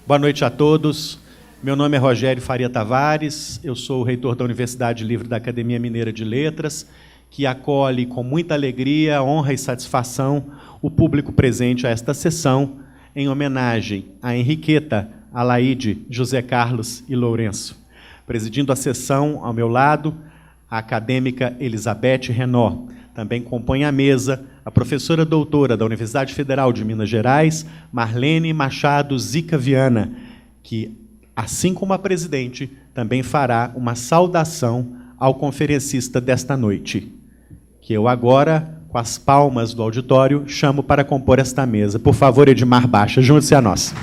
Boa noite a todos. Meu nome é Rogério Faria Tavares, eu sou o reitor da Universidade Livre da Academia Mineira de Letras, que acolhe com muita alegria, honra e satisfação o público presente a esta sessão, em homenagem a Henriqueta, Alaide, José Carlos e Lourenço. Presidindo a sessão, ao meu lado, a acadêmica Elizabeth Renó. Também compõe a mesa a professora doutora da Universidade Federal de Minas Gerais, Marlene Machado Zica Viana, que, assim como a presidente, também fará uma saudação ao conferencista desta noite, que eu agora, com as palmas do auditório, chamo para compor esta mesa. Por favor, Edmar Baixa, junte-se a nós.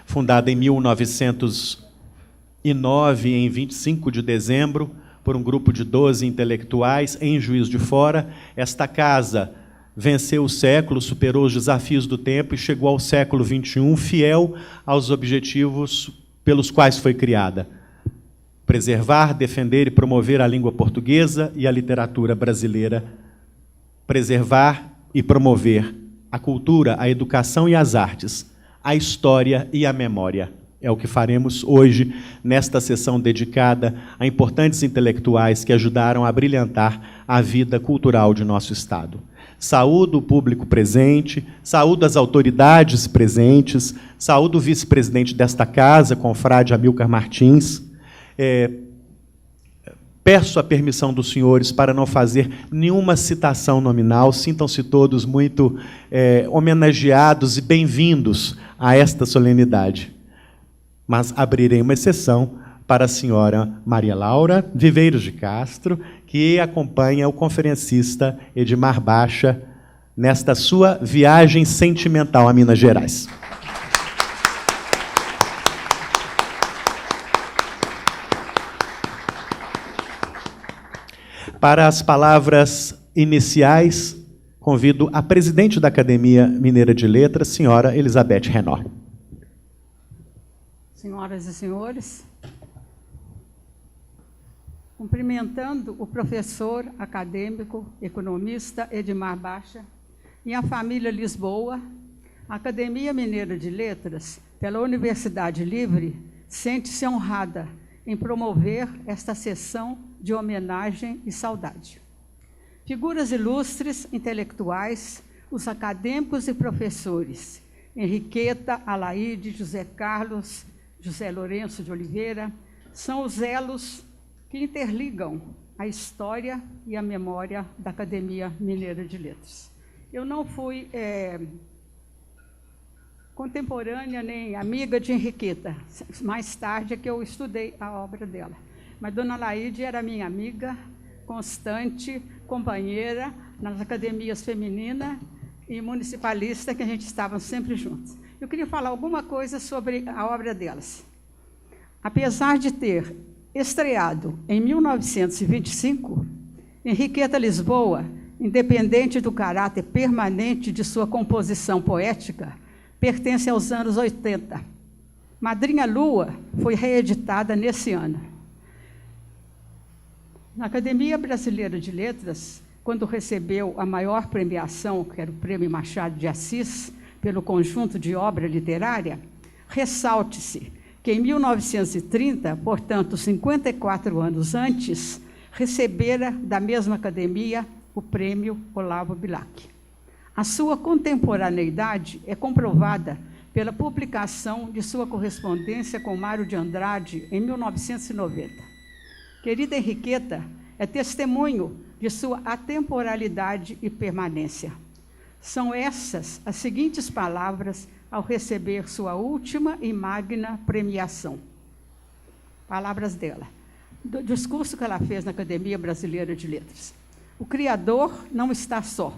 Fundada em 1909, em 25 de dezembro, por um grupo de 12 intelectuais em Juiz de Fora, esta casa venceu o século, superou os desafios do tempo e chegou ao século XXI fiel aos objetivos pelos quais foi criada: preservar, defender e promover a língua portuguesa e a literatura brasileira, preservar e promover a cultura, a educação e as artes, a história e a memória. É o que faremos hoje, nesta sessão dedicada a importantes intelectuais que ajudaram a brilhantar a vida cultural de nosso Estado. Saúdo o público presente, saúdo as autoridades presentes, saúdo o vice-presidente desta casa, confrade Amilcar Martins. Peço a permissão dos senhores para não fazer nenhuma citação nominal. Sintam-se todos muito homenageados e bem-vindos a esta solenidade. Mas abrirei uma exceção para a senhora Maria Laura Viveiros de Castro, que acompanha o conferencista Edmar Baixa nesta sua viagem sentimental a Minas Gerais. Para as palavras iniciais, convido a presidente da Academia Mineira de Letras, senhora Elizabeth Renó. Senhoras e senhores, cumprimentando o professor acadêmico, economista Edmar Baixa e a família Lisboa, a Academia Mineira de Letras, pela Universidade Livre, sente-se honrada em promover esta sessão de homenagem e saudade. Figuras ilustres, intelectuais, os acadêmicos e professores, Henriqueta, Alaide, José Carlos, José Lourenço de Oliveira, são os elos que interligam a história e a memória da Academia Mineira de Letras. Eu não fui contemporânea nem amiga de Henriqueta, mais tarde é que eu estudei a obra dela. Mas Dona Alaide era minha amiga, constante, companheira nas academias feminina e municipalista, que a gente estava sempre juntos. Eu queria falar alguma coisa sobre a obra delas. Apesar de ter estreado em 1925, Henriqueta Lisboa, independente do caráter permanente de sua composição poética, pertence aos anos 80. Madrinha Lua foi reeditada nesse ano. Na Academia Brasileira de Letras, quando recebeu a maior premiação, que era o Prêmio Machado de Assis, pelo conjunto de obra literária, ressalte-se que em 1930, portanto 54 anos antes, recebera da mesma academia o Prêmio Olavo Bilac. A sua contemporaneidade é comprovada pela publicação de sua correspondência com Mário de Andrade em 1990. Querida Henriqueta é testemunho de sua atemporalidade e permanência. São essas as seguintes palavras ao receber sua última e magna premiação. Palavras dela, do discurso que ela fez na Academia Brasileira de Letras. O Criador não está só,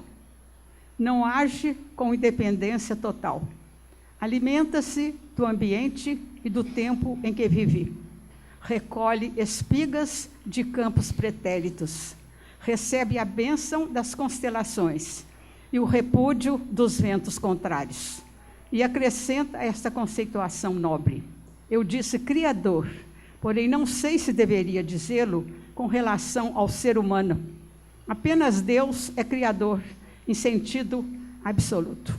não age com independência total. Alimenta-se do ambiente e do tempo em que vive. Recolhe espigas de campos pretéritos. recebe a bênção das constelações e o repúdio dos ventos contrários. E acrescenta esta conceituação nobre: eu disse Criador, porém não sei se deveria dizê-lo com relação ao ser humano. Apenas Deus é Criador, em sentido absoluto.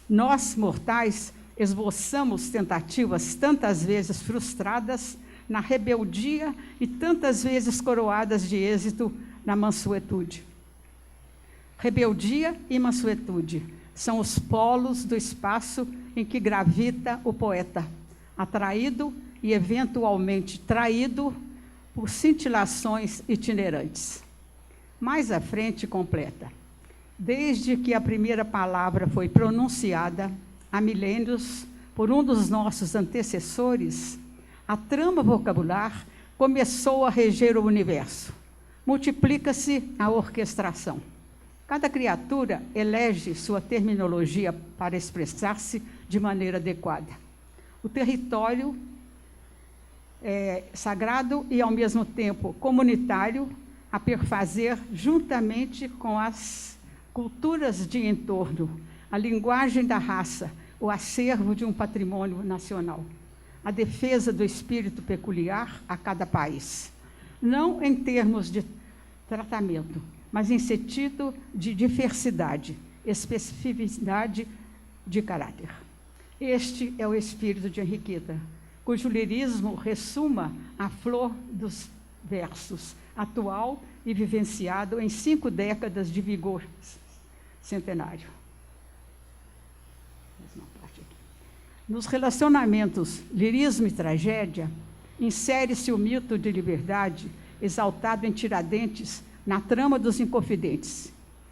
Nós, mortais, esboçamos tentativas tantas vezes frustradas na rebeldia e tantas vezes coroadas de êxito na mansuetude. Rebeldia e mansuetude são os polos do espaço em que gravita o poeta, atraído e eventualmente traído por cintilações itinerantes. Mais à frente completa: desde que a primeira palavra foi pronunciada, há milênios, por um dos nossos antecessores, a trama vocabular começou a reger o universo. Multiplica-se a orquestração. Cada criatura elege sua terminologia para expressar-se de maneira adequada. O território sagrado e, ao mesmo tempo, comunitário, a perfazer juntamente com as culturas de entorno, a linguagem da raça, o acervo de um patrimônio nacional, a defesa do espírito peculiar a cada país, não em termos de tratamento, mas em sentido de diversidade, especificidade de caráter. Este é o espírito de Henriqueta, cujo lirismo ressuma a flor dos versos, atual e vivenciado em 5 décadas de vigor centenário. Nos relacionamentos lirismo e tragédia, insere-se o mito de liberdade, exaltado em Tiradentes, na trama dos Inconfidentes.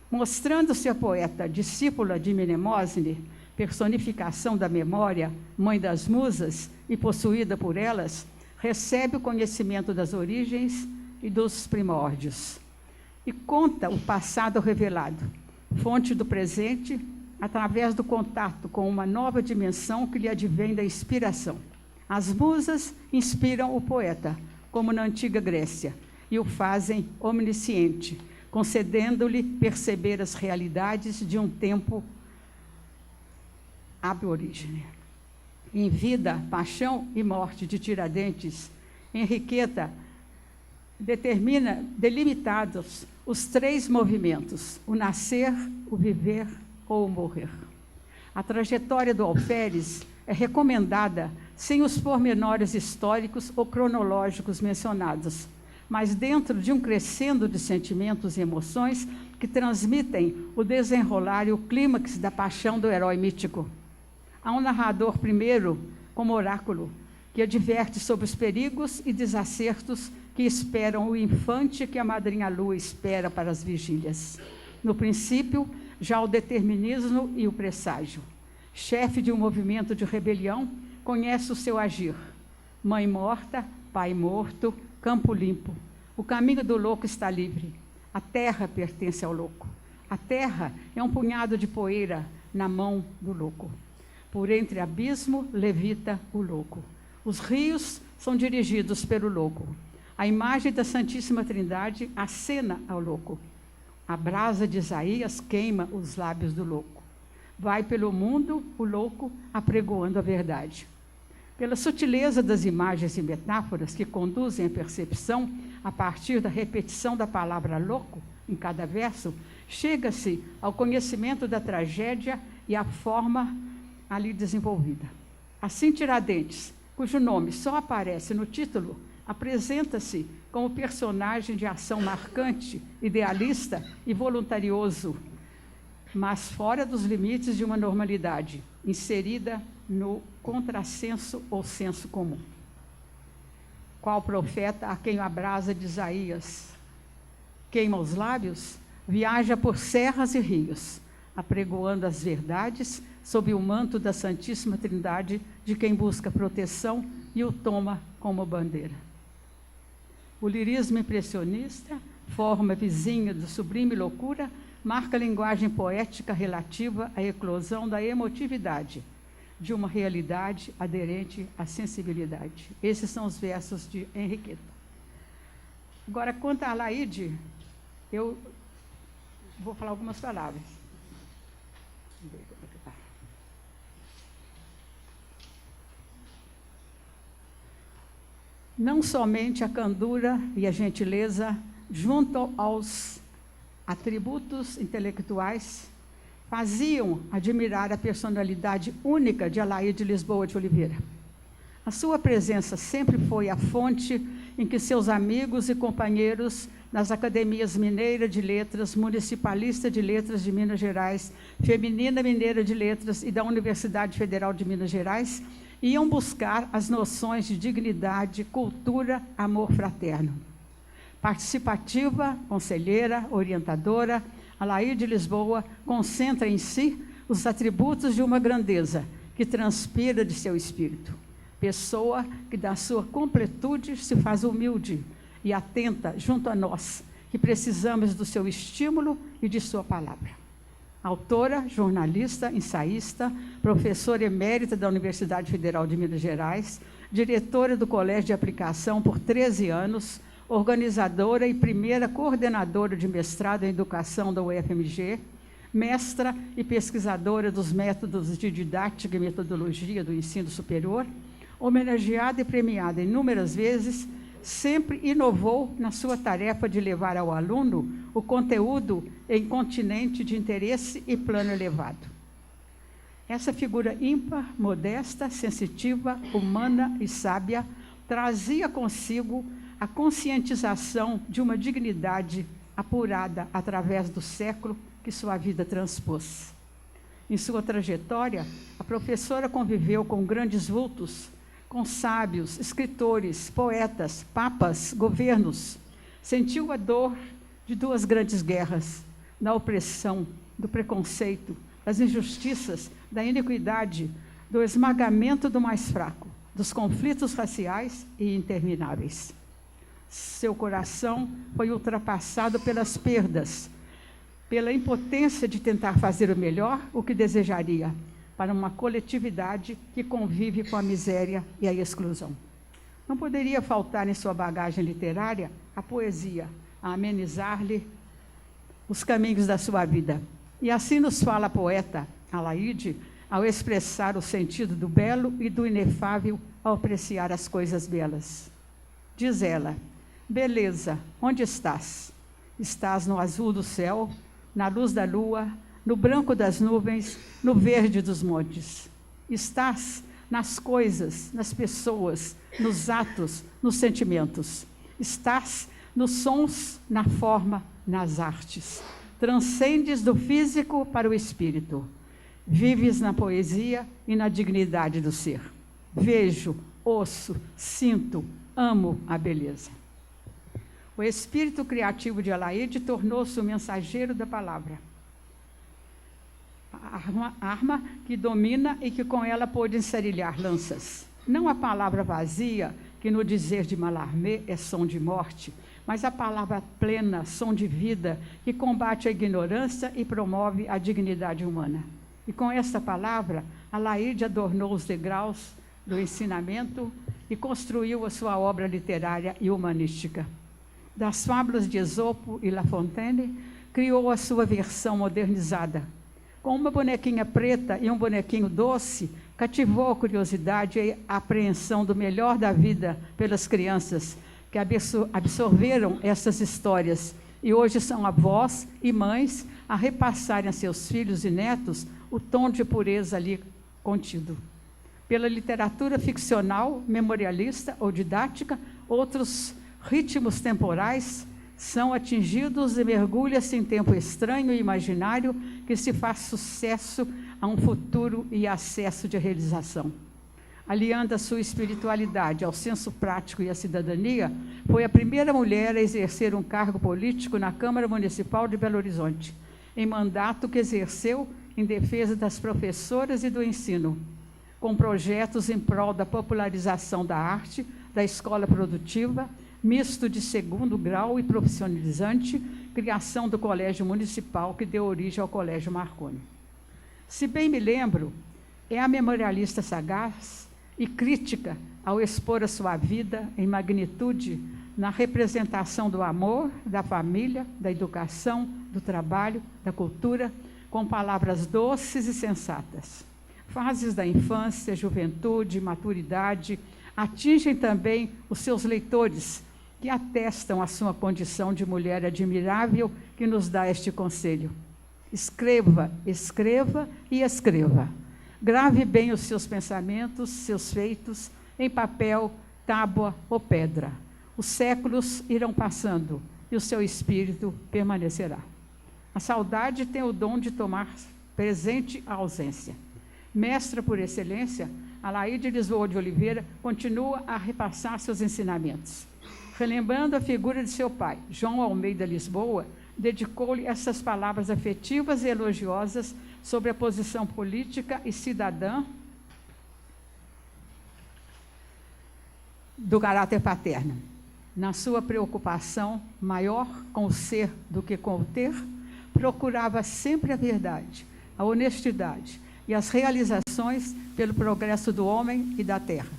Mostrando-se a poeta discípula de Mnemósine, personificação da memória, mãe das musas e possuída por elas, recebe o conhecimento das origens e dos primórdios. E conta o passado revelado, fonte do presente, através do contato com uma nova dimensão que lhe advém da inspiração. As musas inspiram o poeta, como na antiga Grécia, e o fazem omnisciente, concedendo-lhe perceber as realidades de um tempo aborígene. Em Vida, Paixão e Morte de Tiradentes, Henriqueta delimitados os 3 movimentos: o nascer, o viver ou o morrer. A trajetória do alferes é recomendada sem os pormenores históricos ou cronológicos mencionados, mas dentro de um crescendo de sentimentos e emoções que transmitem o desenrolar e o clímax da paixão do herói mítico. Há um narrador primeiro, como oráculo, que adverte sobre os perigos e desacertos que esperam o infante que a madrinha lua espera para as vigílias. No princípio, já o determinismo e o presságio. Chefe de um movimento de rebelião, conhece o seu agir. Mãe morta, pai morto, campo limpo. O caminho do louco está livre. A terra pertence ao louco. A terra é um punhado de poeira na mão do louco. Por entre abismo levita o louco. Os rios são dirigidos pelo louco. A imagem da Santíssima Trindade acena ao louco. A brasa de Isaías queima os lábios do louco. Vai pelo mundo o louco apregoando a verdade. Pela sutileza das imagens e metáforas que conduzem a percepção, a partir da repetição da palavra louco em cada verso, chega-se ao conhecimento da tragédia e à forma ali desenvolvida. Assim, Tiradentes, cujo nome só aparece no título, apresenta-se como personagem de ação marcante, idealista e voluntarioso, mas fora dos limites de uma normalidade, inserida no contrassenso ou senso comum. Qual profeta a quem a brasa de Isaías queima os lábios, viaja por serras e rios, apregoando as verdades sob o manto da Santíssima Trindade, de quem busca proteção e o toma como bandeira. O lirismo impressionista, forma vizinha do sublime loucura, marca a linguagem poética relativa à eclosão da emotividade, de uma realidade aderente à sensibilidade. Esses são os versos de Henriqueta. Agora, quanto a Alaide, Eu vou falar algumas palavras. Não somente a candura e a gentileza, junto aos atributos intelectuais, faziam admirar a personalidade única de Alaíde Lisboa de Oliveira. A sua presença sempre foi a fonte em que seus amigos e companheiros nas Academias Mineira de Letras, Municipalista de Letras de Minas Gerais, Feminina Mineira de Letras e da Universidade Federal de Minas Gerais, iam buscar as noções de dignidade, cultura, amor fraterno. Participativa, conselheira, orientadora, Alaíde Lisboa concentra em si os atributos de uma grandeza que transpira de seu espírito. Pessoa que da sua completude se faz humilde e atenta junto a nós, que precisamos do seu estímulo e de sua palavra. Autora, jornalista, ensaísta, professora emérita da Universidade Federal de Minas Gerais, diretora do Colégio de Aplicação por 13 anos, organizadora e primeira coordenadora de mestrado em educação da UFMG, mestra e pesquisadora dos métodos de didática e metodologia do ensino superior, homenageada e premiada inúmeras vezes, sempre inovou na sua tarefa de levar ao aluno o conteúdo em continente de interesse e plano elevado. Essa figura ímpar, modesta, sensitiva, humana e sábia trazia consigo a conscientização de uma dignidade apurada através do século que sua vida transpôs. Em sua trajetória, a professora conviveu com grandes vultos, com sábios, escritores, poetas, papas, governos. Sentiu a dor de duas grandes guerras, da opressão, do preconceito, das injustiças, da iniquidade, do esmagamento do mais fraco, dos conflitos raciais e intermináveis. Seu coração foi ultrapassado pelas perdas, pela impotência de tentar fazer o melhor, o que desejaria, para uma coletividade que convive com a miséria e a exclusão. Não poderia faltar em sua bagagem literária a poesia, a amenizar-lhe os caminhos da sua vida. E assim nos fala a poeta Alaíde, ao expressar o sentido do belo e do inefável ao apreciar as coisas belas. Diz ela: beleza, onde estás? Estás no azul do céu, na luz da lua, no branco das nuvens, no verde dos montes. Estás nas coisas, nas pessoas, nos atos, nos sentimentos. Estás nos sons, na forma, nas artes. Transcendes do físico para o espírito. Vives na poesia e na dignidade do ser. Vejo, ouço, sinto, amo a beleza. O espírito criativo de Alaíde tornou-se o mensageiro da palavra. A arma que domina e que com ela pôde ensarilhar lanças. Não a palavra vazia, que no dizer de Mallarmé é som de morte, mas a palavra plena, som de vida, que combate a ignorância e promove a dignidade humana. E com esta palavra, Alaíde adornou os degraus do ensinamento e construiu a sua obra literária e humanística. Das fábulas de Esopo e La Fontaine, criou a sua versão modernizada. Com uma bonequinha preta e um bonequinho doce, cativou a curiosidade e a apreensão do melhor da vida pelas crianças que absorveram essas histórias e hoje são avós e mães a repassarem a seus filhos e netos o tom de pureza ali contido. Pela literatura ficcional, memorialista ou didática, outros ritmos temporais são atingidos e mergulha-se em tempo estranho e imaginário que se faz sucesso a um futuro e acesso de realização. Aliando a sua espiritualidade ao senso prático e à cidadania, foi a primeira mulher a exercer um cargo político na Câmara Municipal de Belo Horizonte, em mandato que exerceu em defesa das professoras e do ensino, com projetos em prol da popularização da arte, da escola produtiva, misto de segundo grau e profissionalizante, criação do Colégio Municipal, que deu origem ao Colégio Marconi. Se bem me lembro, é a memorialista sagaz e crítica ao expor a sua vida em magnitude na representação do amor, da família, da educação, do trabalho, da cultura, com palavras doces e sensatas. Fases da infância, juventude, maturidade atingem também os seus leitores, que atestam a sua condição de mulher admirável que nos dá este conselho. Escreva, escreva e escreva. Grave bem os seus pensamentos, seus feitos, em papel, tábua ou pedra. Os séculos irão passando e o seu espírito permanecerá. A saudade tem o dom de tomar presente a ausência. Mestra por excelência, Alaide Lisboa de Oliveira continua a repassar seus ensinamentos. Relembrando a figura de seu pai, João Almeida Lisboa, dedicou-lhe essas palavras afetivas e elogiosas sobre a posição política e cidadã do caráter paterno. Na sua preocupação maior com o ser do que com o ter, procurava sempre a verdade, a honestidade e as realizações pelo progresso do homem e da terra.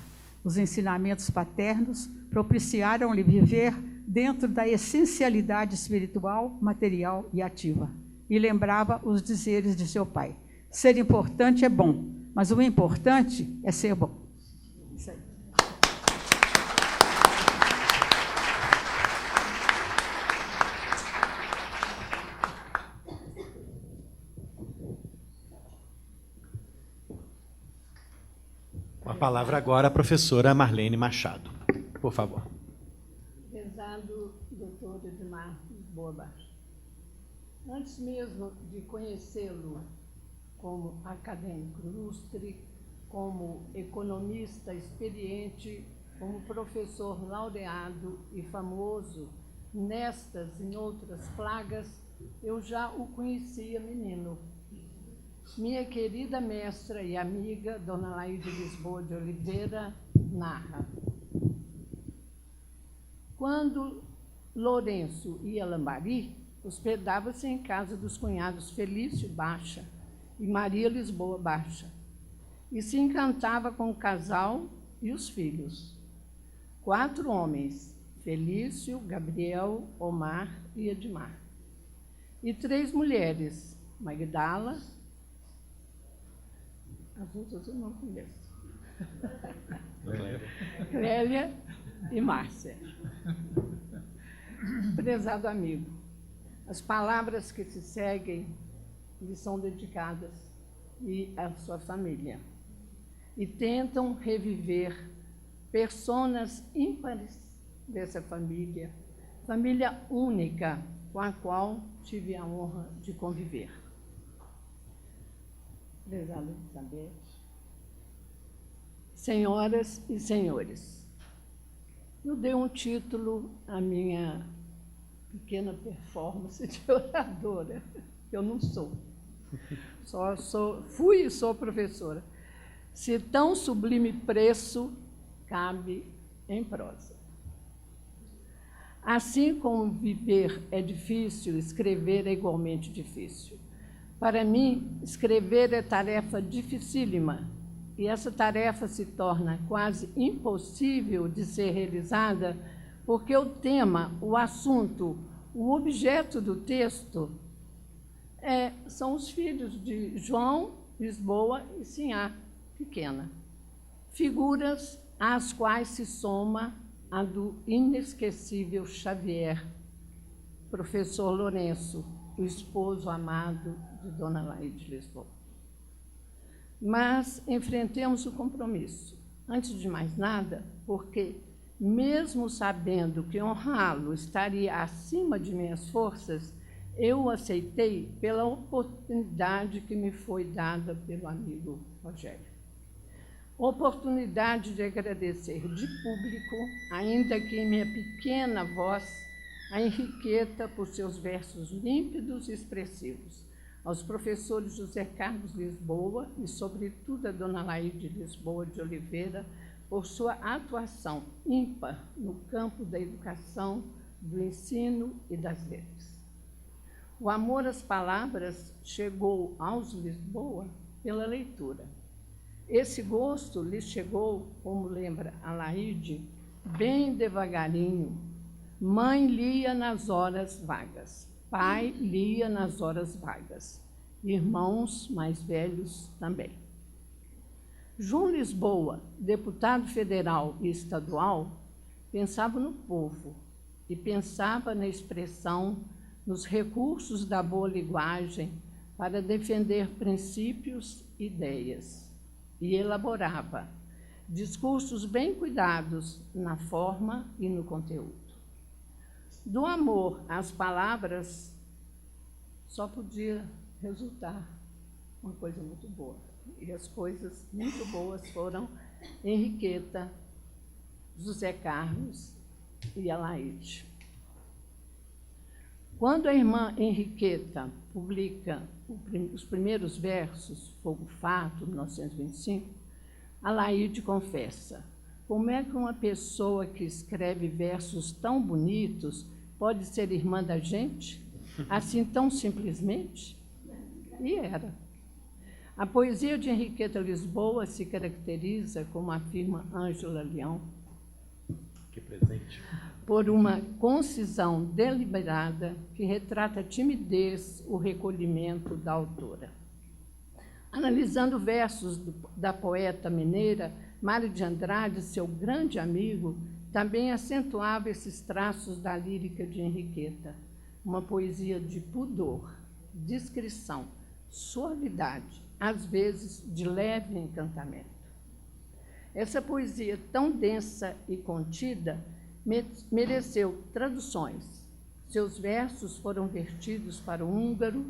Os ensinamentos paternos propiciaram-lhe viver dentro da essencialidade espiritual, material e ativa. E lembrava os dizeres de seu pai. Ser importante é bom, mas o importante é ser bom. Isso aí. Com a palavra agora a professora Marlene Machado. Por favor. Prezado doutor Edmar Lisboa Baixa, antes mesmo de conhecê-lo como acadêmico ilustre, como economista experiente, como professor laureado e famoso nestas e em outras plagas, eu já o conhecia menino. Minha querida mestra e amiga, Dona Alaide Lisboa de Oliveira, narra. Quando Lourenço ia a Lambari, hospedava-se em casa dos cunhados Felício Baixa e Maria Lisboa Baixa, e se encantava com o casal e os filhos. 4 homens, Felício, Gabriel, Omar e Edmar. E 3 mulheres, Magdala, as outras eu não conheço, Clélia e Márcia. Prezado amigo, as palavras que se seguem lhe são dedicadas e à sua família, e tentam reviver personas ímpares dessa família, família única com a qual tive a honra de conviver. Prezada Elizabeth, senhoras e senhores, eu dei um título à minha pequena performance de oradora. Eu não sou. Fui e sou professora. Se tão sublime preço cabe em prosa. Assim como viver é difícil, escrever é igualmente difícil. Para mim, escrever é tarefa dificílima, e essa tarefa se torna quase impossível de ser realizada porque o tema, o assunto, o objeto do texto são os filhos de João Lisboa e Sinhá Pequena, figuras às quais se soma a do inesquecível Xavier, professor Lourenço, o esposo amado de Dona Alaide Lisboa. Mas enfrentemos o compromisso, antes de mais nada, porque, mesmo sabendo que honrá-lo estaria acima de minhas forças, eu o aceitei pela oportunidade que me foi dada pelo amigo Rogério. Oportunidade de agradecer de público, ainda que em minha pequena voz, a Henriqueta por seus versos límpidos e expressivos, aos professores José Carlos Lisboa e, sobretudo, a Dona Alaide Lisboa de Oliveira, por sua atuação ímpar no campo da educação, do ensino e das letras. O amor às palavras chegou aos Lisboa pela leitura. Esse gosto lhe chegou, como lembra Alaide, bem devagarinho, Mãe lia nas horas vagas. Pai lia nas horas vagas. Irmãos mais velhos também. João Lisboa, deputado federal e estadual, pensava no povo e pensava na expressão, nos recursos da boa linguagem para defender princípios e ideias, e elaborava discursos bem cuidados na forma e no conteúdo. Do amor às palavras só podia resultar uma coisa muito boa. E as coisas muito boas foram Henriqueta, José Carlos e Alaide. Quando a irmã Henriqueta publica os primeiros versos, Fogo Fato, 1925, Alaide confessa: como é que uma pessoa que escreve versos tão bonitos pode ser irmã da gente, assim tão simplesmente? E era. A poesia de Henriqueta Lisboa se caracteriza, como afirma Ângela Leão, que presente, por uma concisão deliberada que retrata a timidez, o recolhimento da autora. Analisando versos da poeta mineira Mário de Andrade, seu grande amigo, também acentuava esses traços da lírica de Henriqueta, uma poesia de pudor, discrição, suavidade, às vezes de leve encantamento. Essa poesia tão densa e contida mereceu traduções. Seus versos foram vertidos para o húngaro,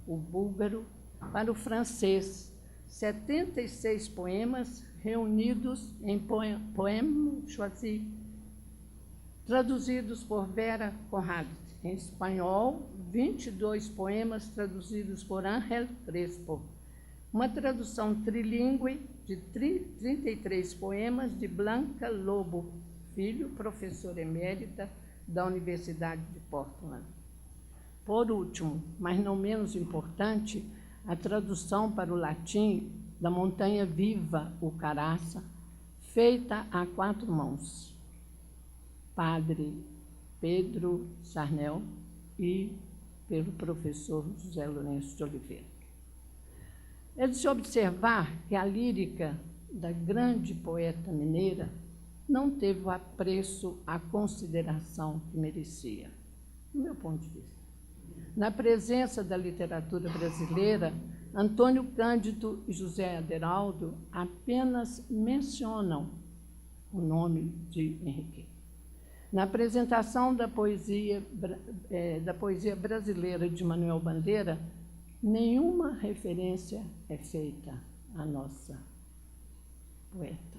o búlgaro, para o francês, 76 poemas reunidos em Poème Choisi, traduzidos por Vera Conrad. Em espanhol, 22 poemas traduzidos por Ángel Crespo. Uma tradução trilingüe de 33 poemas de Blanca Lobo Filho, professora emérita da Universidade de Portland. Por último, mas não menos importante, a tradução para o latim da Montanha Viva, o Caraça, feita a 4 mãos. Padre Pedro Sarnel e pelo professor José Lourenço de Oliveira. É de se observar que a lírica da grande poeta mineira não teve o apreço, a consideração que merecia, do meu ponto de vista. Na presença da literatura brasileira, Antônio Cândido e José Aderaldo apenas mencionam o nome de Henriqueta. Na apresentação da poesia brasileira de Manuel Bandeira, nenhuma referência é feita à nossa poeta.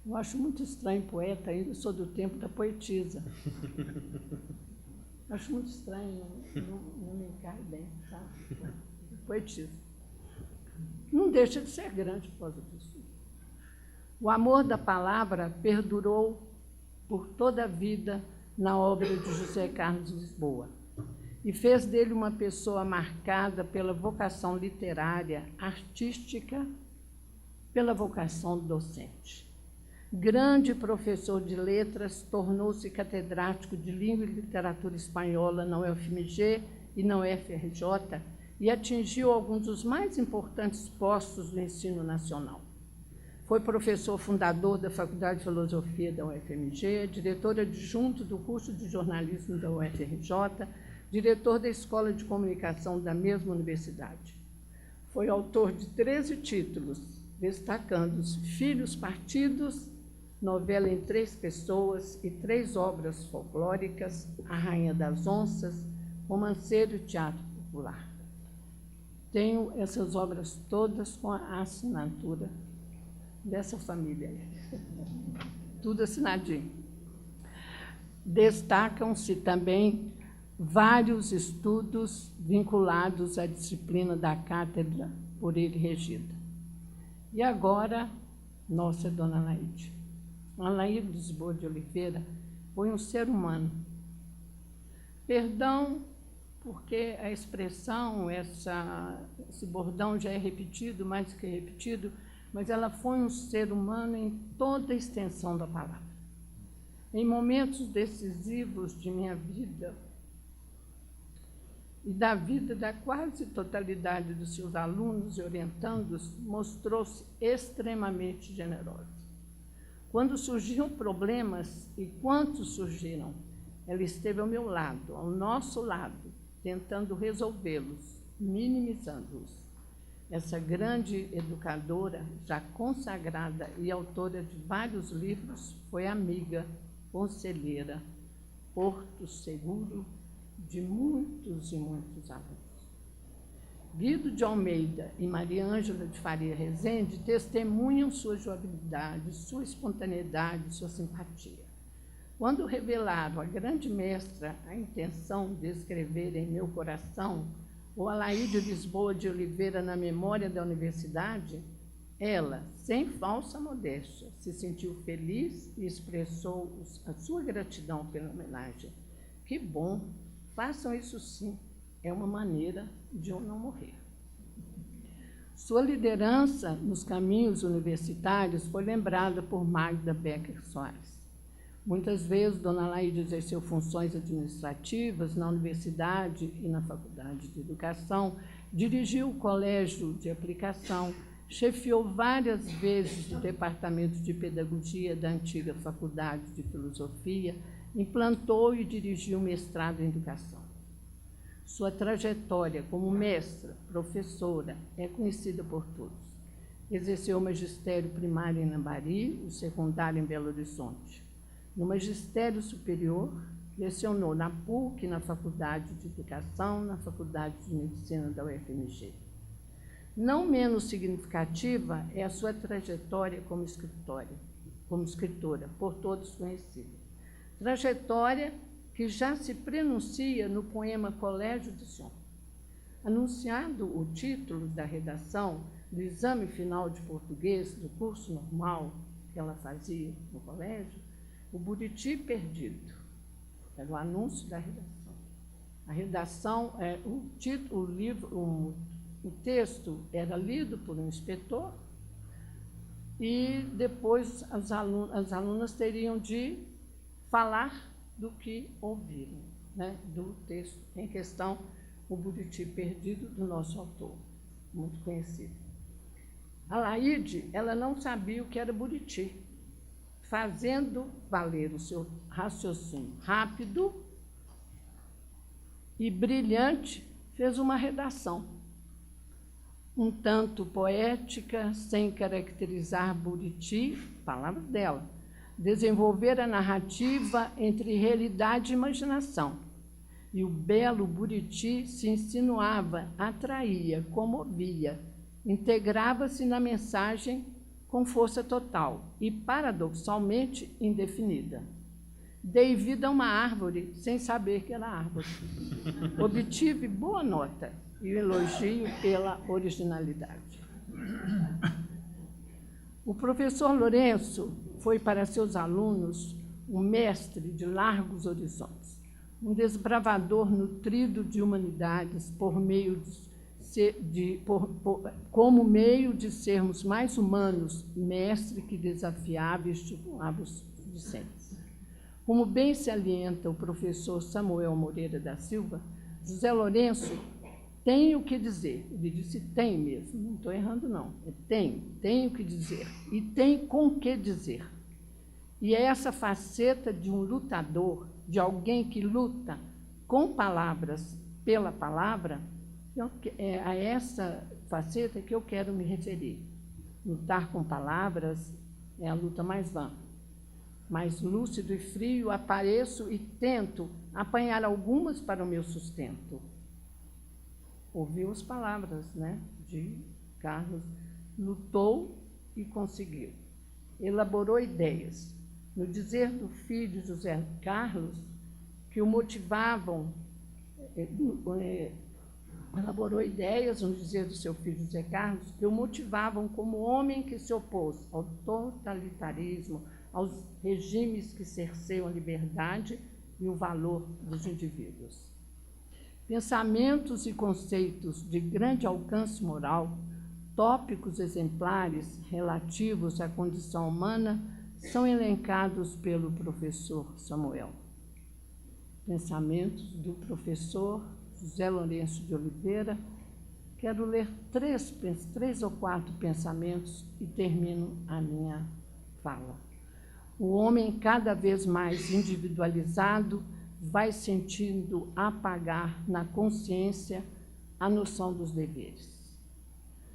Eu acho muito estranho poeta, ainda sou do tempo da poetisa. Acho muito estranho, não me cai bem, tá? Poetisa. Não deixa de ser grande por causa disso. O amor da palavra perdurou por toda a vida na obra de José Carlos Lisboa e fez dele uma pessoa marcada pela vocação literária, artística, pela vocação docente. Grande professor de letras, tornou-se catedrático de língua e literatura espanhola na UFMG e na UFRJ e atingiu alguns dos mais importantes postos do ensino nacional. Foi professor fundador da Faculdade de Filosofia da UFMG, diretor adjunto do curso de jornalismo da UFRJ, diretor da Escola de Comunicação da mesma universidade. Foi autor de 13 títulos, destacando os Filhos Partidos, novela em 3 pessoas e 3 obras folclóricas, A Rainha das Onças, Romanceiro e Teatro Popular. Tenho essas obras todas com a assinatura dessa família, tudo assinadinho. Destacam-se também vários estudos vinculados à disciplina da cátedra por ele regida. E agora, nossa Dona Alaide. Alaide Lisboa de Oliveira foi um ser humano. Perdão, porque a expressão, esse bordão já é repetido, mais do que repetido, mas ela foi um ser humano em toda a extensão da palavra. Em momentos decisivos de minha vida e da vida da quase totalidade dos seus alunos e orientandos, mostrou-se extremamente generosa. Quando surgiam problemas, e quantos surgiram, ela esteve ao meu lado, ao nosso lado, tentando resolvê-los, minimizando-os. Essa grande educadora, já consagrada e autora de vários livros, foi amiga, conselheira, porto seguro de muitos e muitos alunos. Guido de Almeida e Maria Ângela de Faria Rezende testemunham sua jovialidade, sua espontaneidade, sua simpatia. Quando revelaram à grande mestra a intenção de escrever em meu coração o Alaíde Lisboa de Oliveira na memória da universidade, ela, sem falsa modéstia, se sentiu feliz e expressou a sua gratidão pela homenagem. Que bom, façam isso sim, é uma maneira de eu não morrer. Sua liderança nos caminhos universitários foi lembrada por Magda Becker Soares. Muitas vezes, Dona Alaíde exerceu funções administrativas na universidade e na Faculdade de Educação, dirigiu o colégio de aplicação, chefiou várias vezes o departamento de pedagogia da antiga Faculdade de Filosofia, implantou e dirigiu o mestrado em educação. Sua trajetória como mestra, professora, é conhecida por todos. Exerceu o magistério primário em Lambari, o secundário em Belo Horizonte. No magistério superior, lecionou na PUC, na Faculdade de Educação, na Faculdade de Medicina da UFMG. Não menos significativa é a sua trajetória como escritora, por todos conhecida. Trajetória que já se prenuncia no poema Colégio de Som. Anunciado o título da redação do exame final de português do curso normal que ela fazia no colégio, O Buriti Perdido, era o anúncio da redação. A redação, o texto era lido por um inspetor e depois as alunas teriam de falar do que ouviram, né, do texto em questão, O Buriti Perdido, do nosso autor, muito conhecido. A Alaíde, ela não sabia o que era Buriti, fazendo valer o seu raciocínio rápido e brilhante, fez uma redação, um tanto poética, sem caracterizar Buriti, palavra dela, desenvolver a narrativa entre realidade e imaginação. E o belo Buriti se insinuava, atraía, comovia, integrava-se na mensagem com força total e, paradoxalmente, indefinida. Dei vida a uma árvore sem saber que era árvore. Obtive boa nota e o elogio pela originalidade. O professor Lourenço foi para seus alunos um mestre de largos horizontes, um desbravador nutrido de humanidades como meio de sermos mais humanos, mestre que desafiava e estimulava os discentes. Como bem salienta o professor Samuel Moreira da Silva, José Lourenço tem o que dizer. Ele disse tem mesmo, não estou errando não. Tem o que dizer e tem com que dizer. E é essa faceta de um lutador, de alguém que luta com palavras, pela palavra, é a essa faceta que eu quero me referir. Lutar com palavras é a luta mais vã. Mais lúcido e frio, apareço e tento apanhar algumas para o meu sustento. Ouviu as palavras, né, de Carlos, lutou e conseguiu. Elaborou ideias. No dizer do filho José Carlos, que o motivavam, elaborou ideias, no dizer do seu filho José Carlos, que o motivavam como homem que se opôs ao totalitarismo, aos regimes que cerceiam a liberdade e o valor dos indivíduos. Pensamentos e conceitos de grande alcance moral, tópicos exemplares relativos à condição humana, são elencados pelo professor Samuel. Pensamentos do professor José Lourenço de Oliveira. Quero ler três ou quatro pensamentos e termino a minha fala. O homem, cada vez mais individualizado, vai sentindo apagar na consciência a noção dos deveres.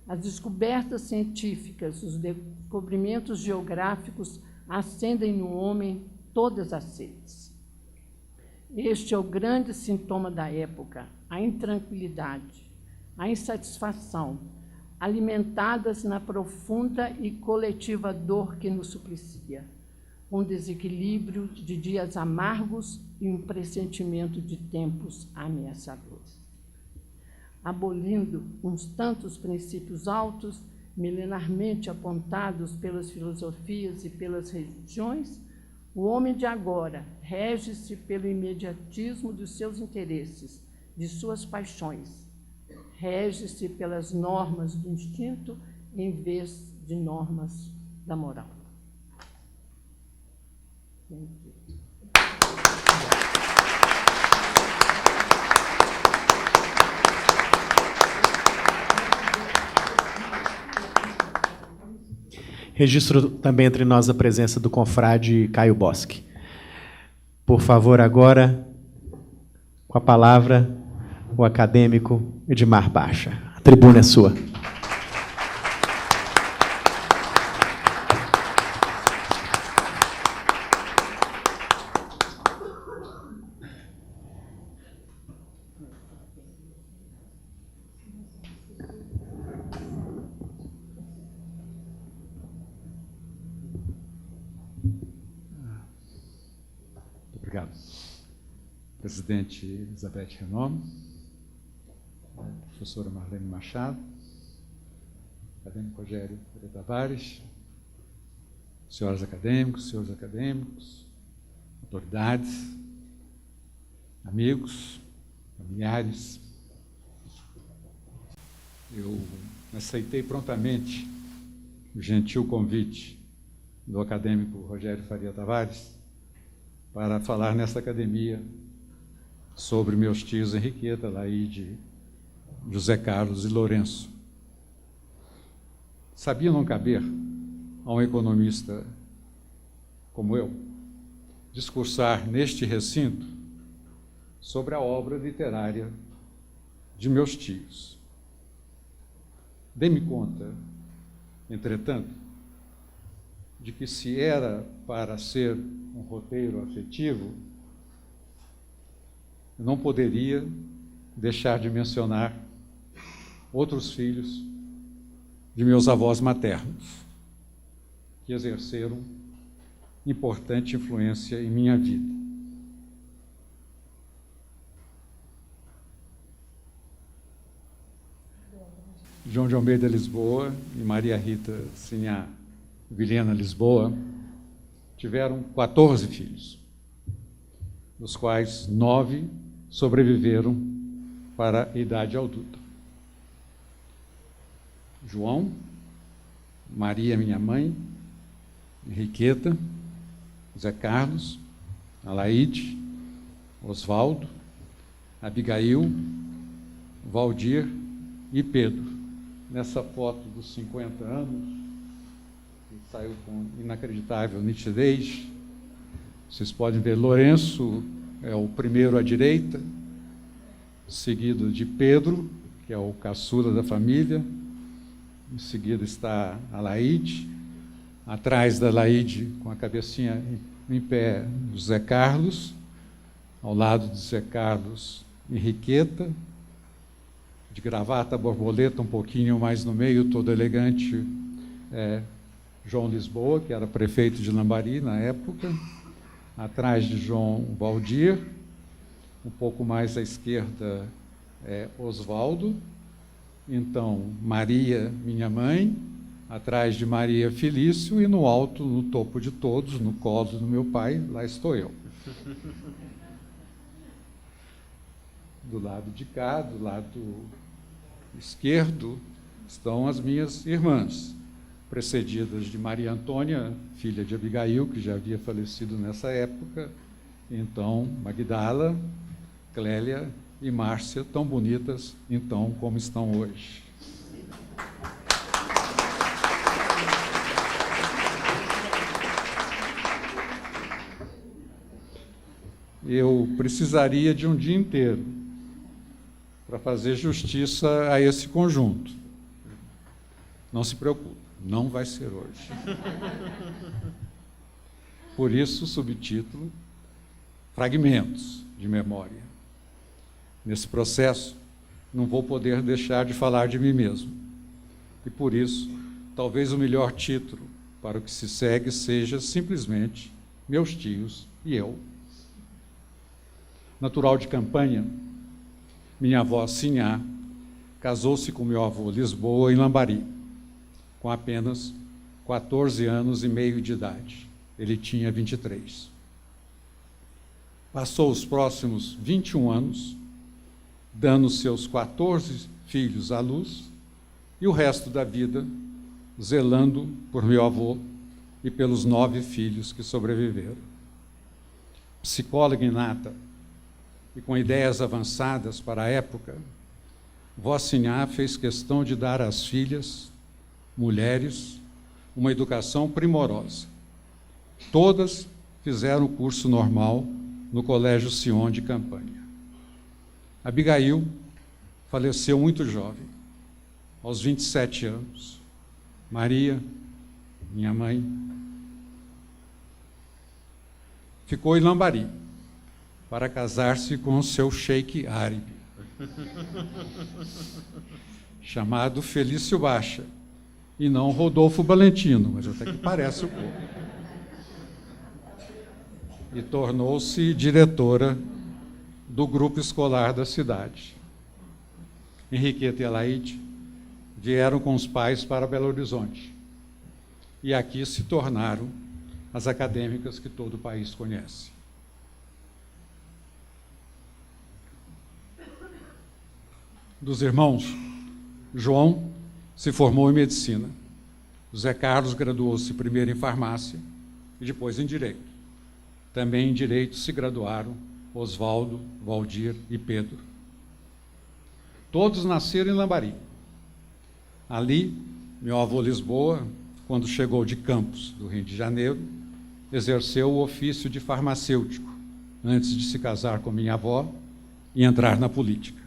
As descobertas científicas, os descobrimentos geográficos acendem no homem todas as sedes. Este é o grande sintoma da época, a intranquilidade, a insatisfação, alimentadas na profunda e coletiva dor que nos suplicia, um desequilíbrio de dias amargos e um pressentimento de tempos ameaçadores. Abolindo uns tantos princípios altos, milenarmente apontados pelas filosofias e pelas religiões, o homem de agora rege-se pelo imediatismo dos seus interesses, de suas paixões, rege-se pelas normas do instinto em vez de normas da moral. Registro também entre nós a presença do confrade Caio Bosque. Por favor, agora, com a palavra, o acadêmico Edmar Baixa. A tribuna é sua. Obrigado. Presidente Elizabeth Renom, professora Marlene Machado, acadêmico Rogério Faria Tavares, senhores acadêmicos, autoridades, amigos, familiares. Eu aceitei prontamente o gentil convite do acadêmico Rogério Faria Tavares para falar nesta academia sobre meus tios Henriqueta, Laíde, José Carlos e Lourenço. Sabia não caber a um economista como eu discursar neste recinto sobre a obra literária de meus tios. Dei-me conta, entretanto, de que se era para ser um roteiro afetivo, eu não poderia deixar de mencionar outros filhos de meus avós maternos, que exerceram importante influência em minha vida. João de Almeida Lisboa e Maria Rita Sinhá Vilhena Lisboa tiveram 14 filhos, dos quais 9 sobreviveram para a idade adulta. João, Maria, minha mãe, Henriqueta, Zé Carlos, Alaide, Osvaldo, Abigail, Valdir e Pedro. Nessa foto dos 50 anos, que saiu com inacreditável nitidez, vocês podem ver Lourenço é o primeiro à direita, seguido de Pedro, que é o caçula da família. Em seguida está a Laíde, atrás da Laíde, com a cabecinha em pé, José Carlos, ao lado de José Carlos, Henriqueta, de gravata borboleta um pouquinho mais no meio, todo elegante, João Lisboa, que era prefeito de Lambari na época, atrás de João Valdir, um pouco mais à esquerda Osvaldo, então Maria, minha mãe, atrás de Maria Felício, e no alto, no topo de todos, no colo do meu pai, lá estou eu. Do lado de cá, do lado esquerdo, estão as minhas irmãs, precedidas de Maria Antônia, filha de Abigail, que já havia falecido nessa época, então Magdala, Clélia e Márcia, tão bonitas, então, como estão hoje. Eu precisaria de um dia inteiro para fazer justiça a esse conjunto. Não se preocupe, não vai ser hoje. Por isso, o subtítulo, Fragmentos de Memória. Nesse processo, não vou poder deixar de falar de mim mesmo. E por isso, talvez o melhor título para o que se segue seja simplesmente Meus Tios e Eu. Natural de Campanha, minha avó Sinhá casou-se com meu avô Lisboa em Lambari, com apenas 14 anos e meio de idade. Ele tinha 23. Passou os próximos 21 anos, dando seus 14 filhos à luz, e o resto da vida zelando por meu avô e pelos 9 filhos que sobreviveram. Psicóloga inata e com ideias avançadas para a época, vó Sinhá fez questão de dar às filhas, mulheres, uma educação primorosa. Todas fizeram o curso normal no Colégio Sion de Campanha. Abigail faleceu muito jovem, aos 27 anos. Maria, minha mãe, ficou em Lambari para casar-se com seu sheik árabe, chamado Felício Baixa, e não Rodolfo Valentino, mas até que parece um pouco. E tornou-se diretora do grupo escolar da cidade. Henriqueta e Alaide vieram com os pais para Belo Horizonte, e aqui se tornaram as acadêmicas que todo o país conhece. Dos irmãos, João se formou em medicina. José Carlos graduou-se primeiro em farmácia e depois em direito. Também em direito se graduaram Oswaldo, Valdir e Pedro. Todos nasceram em Lambari. Ali, meu avô Lisboa, quando chegou de Campos, do Rio de Janeiro, exerceu o ofício de farmacêutico, antes de se casar com minha avó e entrar na política.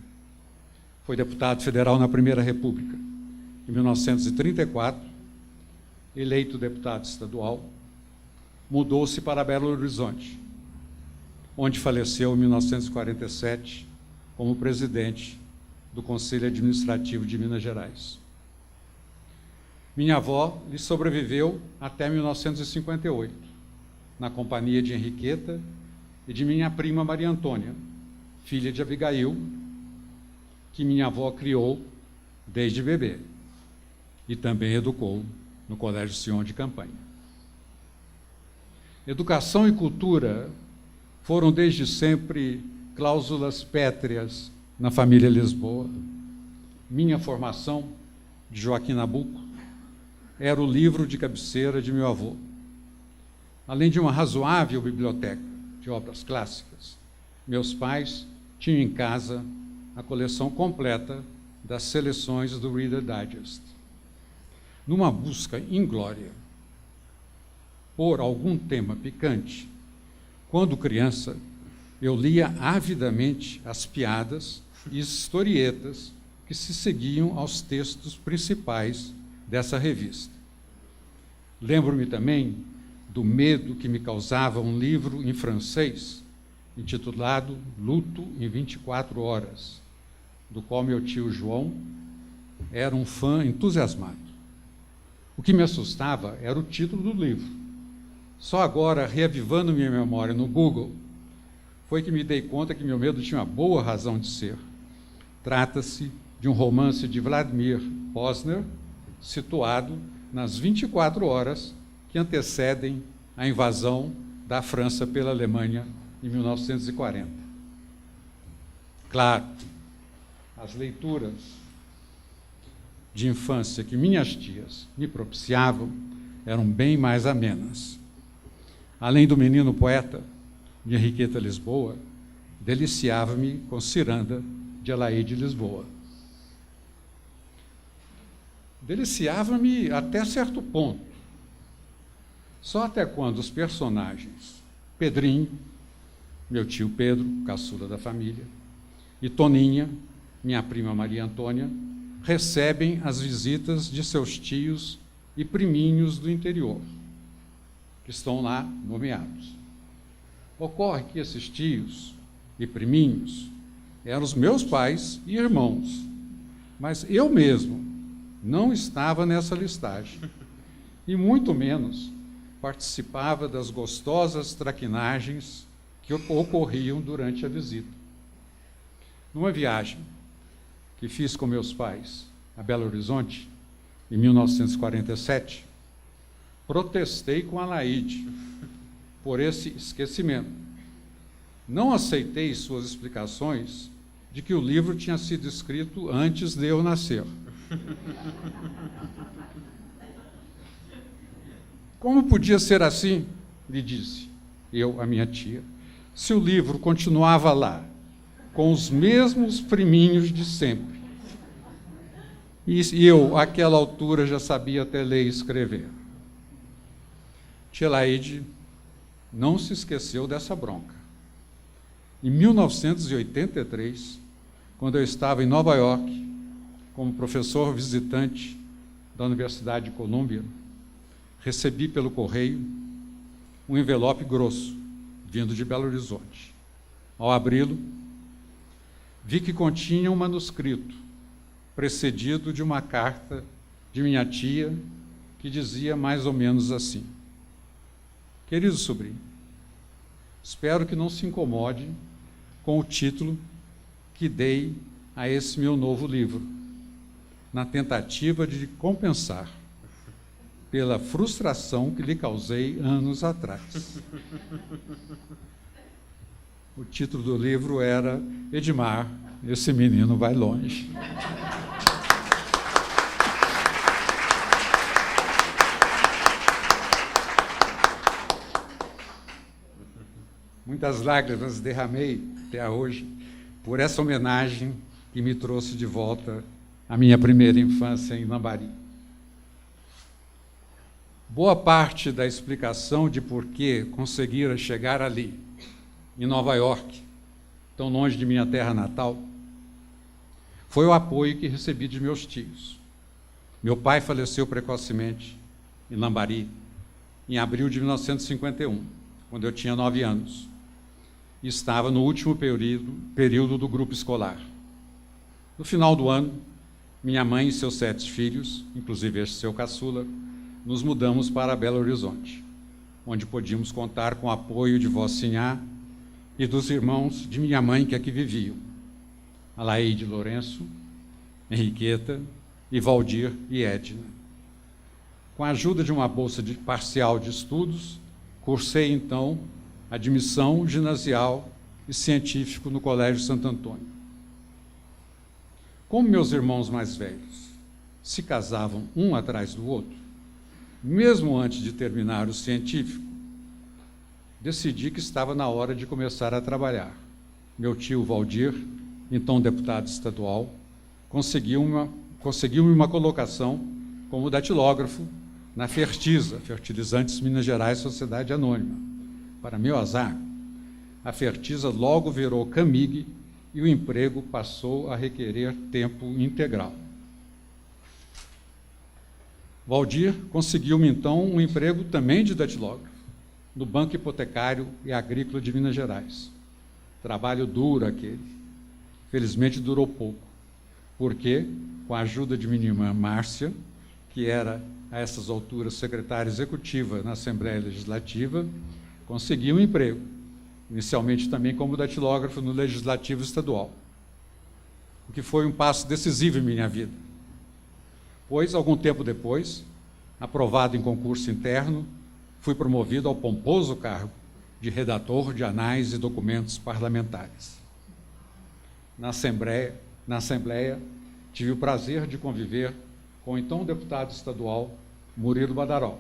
Foi deputado federal na Primeira República. Em 1934, eleito deputado estadual, mudou-se para Belo Horizonte, onde faleceu em 1947 como presidente do Conselho Administrativo de Minas Gerais. Minha avó lhe sobreviveu até 1958, na companhia de Henriqueta e de minha prima Maria Antônia, filha de Abigail, que minha avó criou desde bebê e também educou no Colégio Sion de Campanha. Educação e cultura foram desde sempre cláusulas pétreas na família Lisboa. Minha formação, de Joaquim Nabuco, era o livro de cabeceira de meu avô. Além de uma razoável biblioteca de obras clássicas, meus pais tinham em casa a coleção completa das seleções do Reader Digest. Numa busca inglória por algum tema picante, quando criança, eu lia avidamente as piadas e historietas que se seguiam aos textos principais dessa revista. Lembro-me também do medo que me causava um livro em francês, intitulado Luto em 24 Horas, do qual meu tio João era um fã entusiasmado. O que me assustava era o título do livro. Só agora, reavivando minha memória no Google, foi que me dei conta que meu medo tinha uma boa razão de ser. Trata-se de um romance de Vladimir Posner, situado nas 24 horas que antecedem a invasão da França pela Alemanha em 1940. Claro, as leituras de infância que minhas tias me propiciavam eram bem mais amenas. Além do menino poeta de Henriqueta Lisboa, deliciava-me com Ciranda de Alaíde Lisboa. Deliciava-me até certo ponto. Só até quando os personagens Pedrinho, meu tio Pedro, caçula da família, e Toninha, minha prima Maria Antônia, recebem as visitas de seus tios e priminhos do interior, que estão lá nomeados. Ocorre que esses tios e priminhos eram os meus pais e irmãos, mas eu mesmo não estava nessa listagem, e muito menos participava das gostosas traquinagens que ocorriam durante a visita. Numa viagem que fiz com meus pais a Belo Horizonte, em 1947, protestei com a Laíde por esse esquecimento. Não aceitei suas explicações de que o livro tinha sido escrito antes de eu nascer. Como podia ser assim, lhe disse eu à minha tia, se o livro continuava lá, com os mesmos priminhos de sempre. E eu, àquela altura, já sabia até ler e escrever. Tia Laíde não se esqueceu dessa bronca. Em 1983, quando eu estava em Nova York, como professor visitante da Universidade de Colômbia, recebi pelo correio um envelope grosso, vindo de Belo Horizonte. Ao abri-lo, vi que continha um manuscrito, precedido de uma carta de minha tia, que dizia mais ou menos assim: querido sobrinho, espero que não se incomode com o título que dei a esse meu novo livro, na tentativa de compensar pela frustração que lhe causei anos atrás. O título do livro era Edmar, esse menino vai longe. Muitas lágrimas derramei até hoje por essa homenagem que me trouxe de volta à minha primeira infância em Lambari. Boa parte da explicação de por que conseguira chegar ali, em Nova York, tão longe de minha terra natal, foi o apoio que recebi de meus tios. Meu pai faleceu precocemente em Lambari, em abril de 1951, quando eu tinha 9 anos. E estava no último período do grupo escolar. No final do ano, minha mãe e seus 7 filhos, inclusive este seu caçula, nos mudamos para Belo Horizonte, onde podíamos contar com o apoio de vó Sinhá e dos irmãos de minha mãe que aqui viviam, Alaíde Lourenço, Henriqueta e Valdir e Edna. Com a ajuda de uma bolsa parcial de estudos, cursei, então, admissão ginasial e científico no Colégio Santo Antônio. Como meus irmãos mais velhos se casavam um atrás do outro, mesmo antes de terminar o científico, decidi que estava na hora de começar a trabalhar. Meu tio Valdir, então deputado estadual, conseguiu-me uma colocação como datilógrafo na Fertisa, Fertilizantes Minas Gerais Sociedade Anônima. Para meu azar, a Fertisa logo virou Camig e o emprego passou a requerer tempo integral. Valdir conseguiu-me, então, um emprego também de datilógrafo, no Banco Hipotecário e Agrícola de Minas Gerais. Trabalho duro aquele. Felizmente durou pouco, porque, com a ajuda de minha irmã Márcia, que era, a essas alturas, secretária executiva na Assembleia Legislativa, consegui um emprego, inicialmente também como datilógrafo no Legislativo Estadual, o que foi um passo decisivo em minha vida, pois, algum tempo depois, aprovado em concurso interno, fui promovido ao pomposo cargo de redator de anais e documentos parlamentares. Na Assembleia, tive o prazer de conviver com o então deputado estadual Murilo Badaró,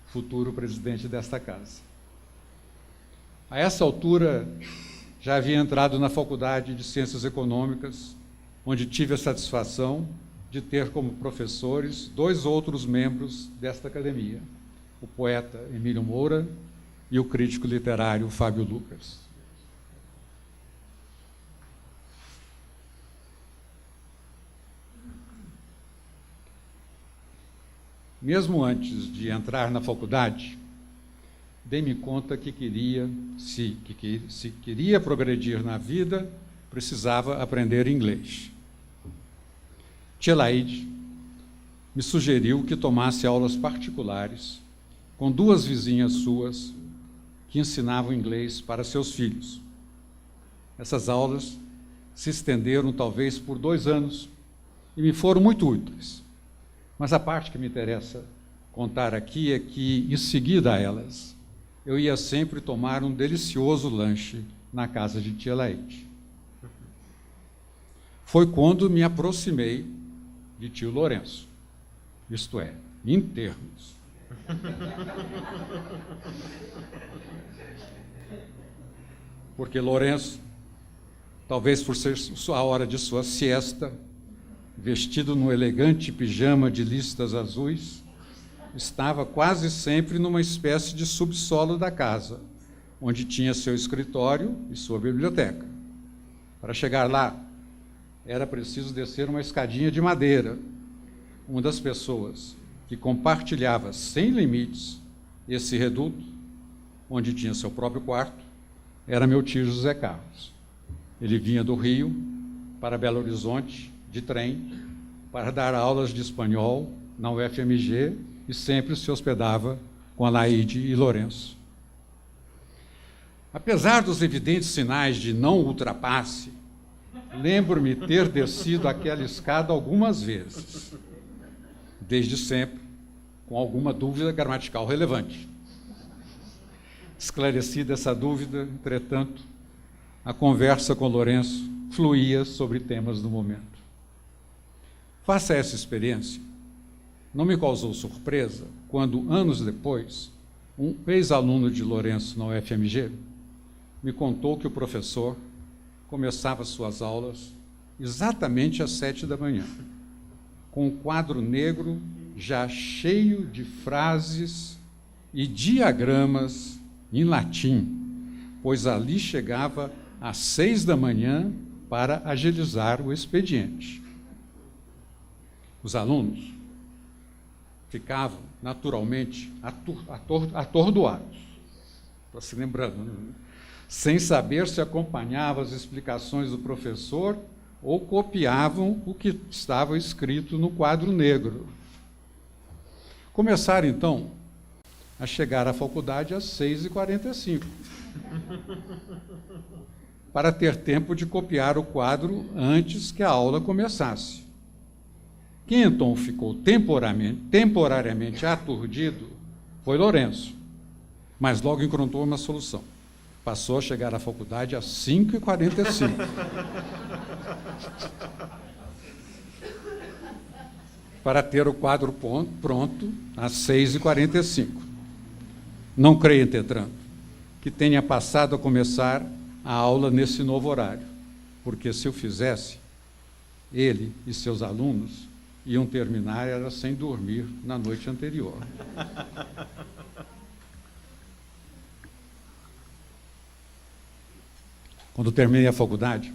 futuro presidente desta casa. A essa altura, já havia entrado na Faculdade de Ciências Econômicas, onde tive a satisfação de ter como professores 2 outros membros desta academia, o poeta Emílio Moura e o crítico literário Fábio Lucas. Mesmo antes de entrar na faculdade, dei-me conta que se queria progredir na vida, precisava aprender inglês. Tia Laide me sugeriu que tomasse aulas particulares com 2 vizinhas suas que ensinavam inglês para seus filhos. Essas aulas se estenderam talvez por 2 anos e me foram muito úteis. Mas a parte que me interessa contar aqui é que, em seguida a elas, eu ia sempre tomar um delicioso lanche na casa de tia Laide. Foi quando me aproximei de tio Lourenço, isto é, em termos. Porque Lourenço, talvez por ser a hora de sua siesta, vestido num elegante pijama de listas azuis, estava quase sempre numa espécie de subsolo da casa, onde tinha seu escritório e sua biblioteca. Para chegar lá, era preciso descer uma escadinha de madeira. Uma das pessoas que compartilhava sem limites esse reduto, onde tinha seu próprio quarto, era meu tio José Carlos. Ele vinha do Rio para Belo Horizonte de trem para dar aulas de espanhol na UFMG e sempre se hospedava com a Laide e Lourenço. Apesar dos evidentes sinais de não ultrapasse, lembro-me ter descido aquela escada algumas vezes, desde sempre, com alguma dúvida gramatical relevante. Esclarecida essa dúvida, entretanto, a conversa com Lourenço fluía sobre temas do momento. Faça essa experiência. Não me causou surpresa quando, anos depois, um ex-aluno de Lourenço na UFMG me contou que o professor começava suas aulas exatamente às 7 da manhã, com um quadro negro já cheio de frases e diagramas em latim, pois ali chegava às 6 da manhã para agilizar o expediente. Os alunos ficavam, naturalmente, atordoados, estou se lembrando, né? Sem saber se acompanhavam as explicações do professor ou copiavam o que estava escrito no quadro negro. Começaram, então, a chegar à faculdade às 6h45, para ter tempo de copiar o quadro antes que a aula começasse. Quem então ficou temporariamente aturdido foi Lourenço, mas logo encontrou uma solução. Passou a chegar à faculdade às 5h45. Para ter o quadro pronto às 6h45. Não creio, entretanto, que tenha passado a começar a aula nesse novo horário, porque se o fizesse, ele e seus alunos iam terminar era sem dormir na noite anterior. Quando terminei a faculdade,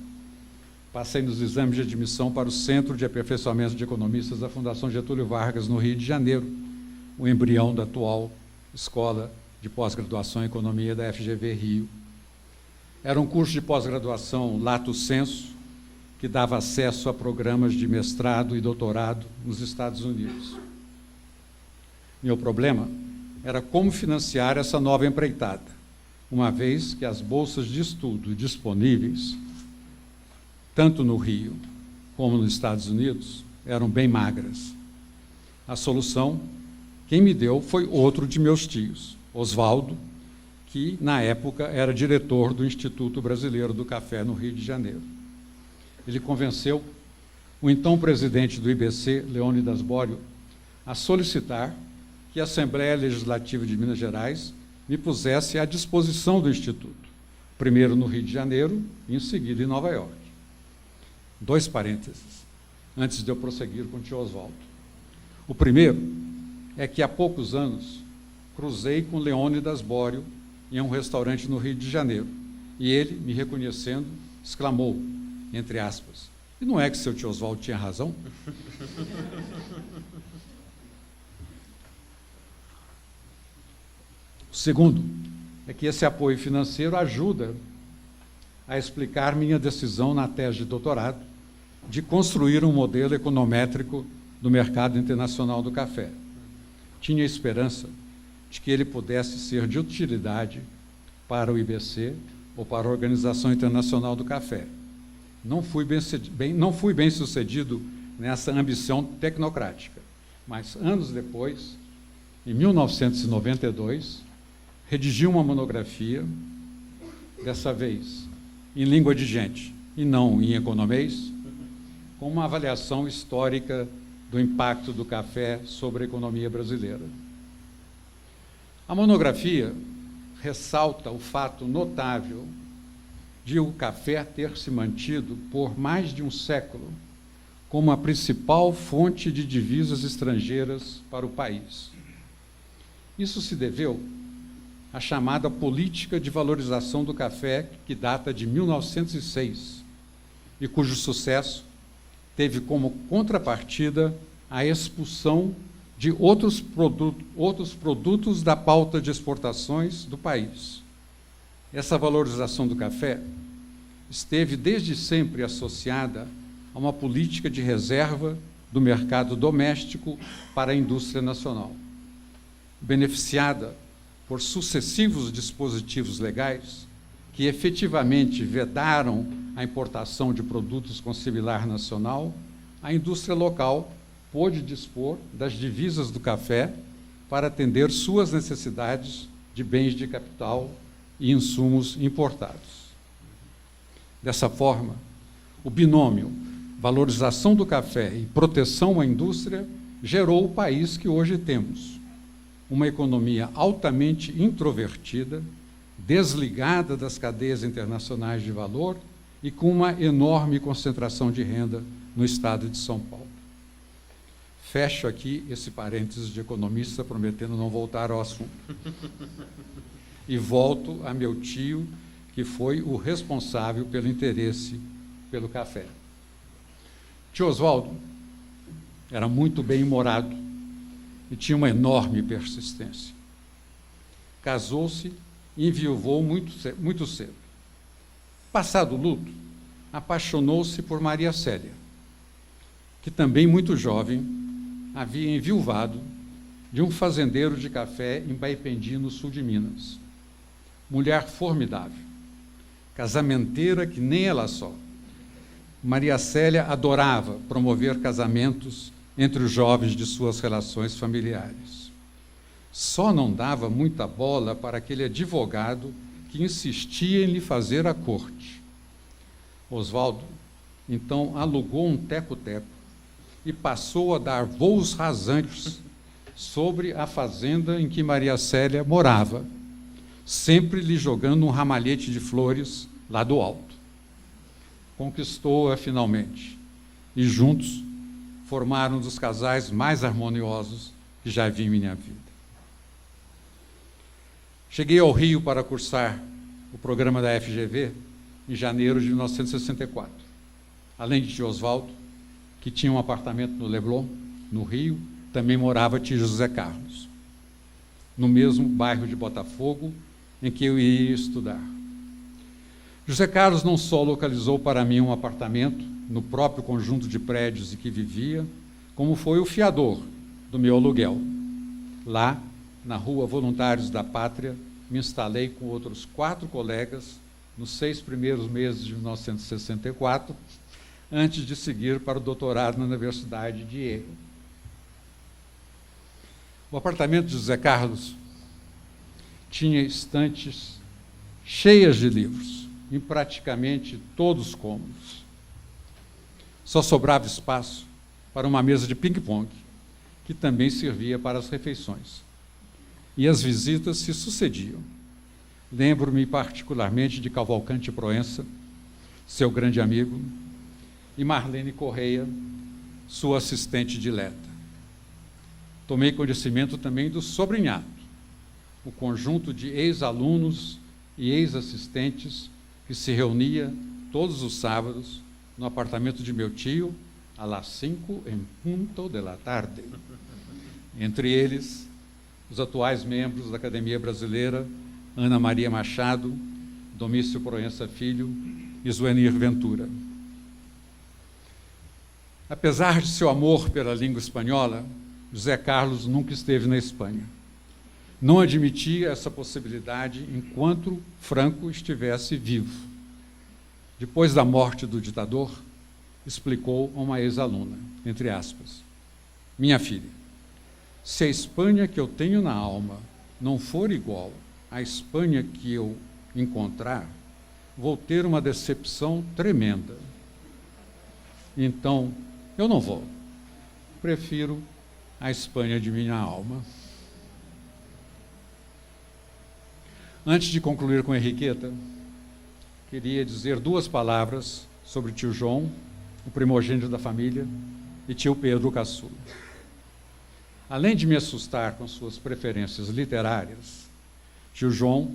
passei nos exames de admissão para o Centro de Aperfeiçoamento de Economistas da Fundação Getúlio Vargas, no Rio de Janeiro, o embrião da atual Escola de Pós-Graduação em Economia da FGV Rio. Era um curso de pós-graduação lato sensu, que dava acesso a programas de mestrado e doutorado nos Estados Unidos. Meu problema era como financiar essa nova empreitada, uma vez que as bolsas de estudo disponíveis, tanto no Rio como nos Estados Unidos, eram bem magras. A solução, quem me deu foi outro de meus tios, Oswaldo, que, na época, era diretor do Instituto Brasileiro do Café, no Rio de Janeiro. Ele convenceu o então presidente do IBC, Leônidas Borio, a solicitar que a Assembleia Legislativa de Minas Gerais me pusesse à disposição do Instituto, primeiro no Rio de Janeiro e em seguida em Nova York. 2 parênteses, antes de eu prosseguir com o tio Oswaldo. O primeiro é que há poucos anos cruzei com Leônidas Borio em um restaurante no Rio de Janeiro, e ele, me reconhecendo, exclamou, entre aspas, e não é que seu tio Oswaldo tinha razão? O segundo é que esse apoio financeiro ajuda a explicar minha decisão na tese de doutorado de construir um modelo econométrico do mercado internacional do café. Tinha esperança de que ele pudesse ser de utilidade para o IBC ou para a Organização Internacional do Café. Não fui bem sucedido nessa ambição tecnocrática, mas anos depois, em 1992, redigi uma monografia, dessa vez em língua de gente e não em economês, com uma avaliação histórica do impacto do café sobre a economia brasileira. A monografia ressalta o fato notável de o café ter se mantido por mais de um século como a principal fonte de divisas estrangeiras para o país. Isso se deveu à chamada política de valorização do café, que data de 1906, e cujo sucesso teve como contrapartida a expulsão de outros produtos da pauta de exportações do país. Essa valorização do café esteve desde sempre associada a uma política de reserva do mercado doméstico para a indústria nacional. Beneficiada por sucessivos dispositivos legais que efetivamente vedaram a importação de produtos com similar nacional, a indústria local pôde dispor das divisas do café para atender suas necessidades de bens de capital e insumos importados. Dessa forma, o binômio valorização do café e proteção à indústria gerou o país que hoje temos. Uma economia altamente introvertida, desligada das cadeias internacionais de valor e com uma enorme concentração de renda no estado de São Paulo. Fecho aqui esse parênteses de economista, prometendo não voltar ao assunto. E volto a meu tio, que foi o responsável pelo interesse pelo café. Tio Oswaldo era muito bem-humorado e tinha uma enorme persistência. Casou-se e enviuvou muito cedo. Passado o luto, apaixonou-se por Maria Célia, que também muito jovem havia enviuvado de um fazendeiro de café em Baipendi, no sul de Minas. Mulher formidável, casamenteira que nem ela só. Maria Célia adorava promover casamentos entre os jovens de suas relações familiares. Só não dava muita bola para aquele advogado que insistia em lhe fazer a corte. Oswaldo, então, alugou um teco-teco e passou a dar voos rasantes sobre a fazenda em que Maria Célia morava, sempre lhe jogando um ramalhete de flores lá do alto. Conquistou-a finalmente, e juntos formaram um dos casais mais harmoniosos que já vi em minha vida. Cheguei ao Rio para cursar o programa da FGV em janeiro de 1964. Além de tio Oswaldo, que tinha um apartamento no Leblon, no Rio, também morava tio José Carlos, no mesmo bairro de Botafogo em que eu ia estudar. José Carlos não só localizou para mim um apartamento no próprio conjunto de prédios em que vivia, como foi o fiador do meu aluguel. Lá, na Rua Voluntários da Pátria, me instalei com outros 4 colegas nos 6 primeiros meses de 1964, antes de seguir para o doutorado na Universidade de Yale. O apartamento de José Carlos tinha estantes cheias de livros, em praticamente todos os cômodos. Só sobrava espaço para uma mesa de ping-pong, que também servia para as refeições. E as visitas se sucediam. Lembro-me particularmente de Cavalcante Proença, seu grande amigo, e Marlene Correia, sua assistente dileta. Tomei conhecimento também do sobrinhado, o conjunto de ex-alunos e ex-assistentes que se reunia todos os sábados no apartamento de meu tio, às 5 em punto de la tarde. Entre eles, os atuais membros da Academia Brasileira, Ana Maria Machado, Domício Proença Filho e Zuenir Ventura. Apesar de seu amor pela língua espanhola, José Carlos nunca esteve na Espanha. Não admitia essa possibilidade enquanto Franco estivesse vivo. Depois da morte do ditador, explicou a uma ex-aluna, entre aspas, minha filha, se a Espanha que eu tenho na alma não for igual à Espanha que eu encontrar, vou ter uma decepção tremenda. Então, eu não vou. Prefiro a Espanha de minha alma. Antes de concluir com Henriqueta, queria dizer 2 palavras sobre tio João, o primogênito da família, e tio Pedro, o caçula. Além de me assustar com suas preferências literárias, tio João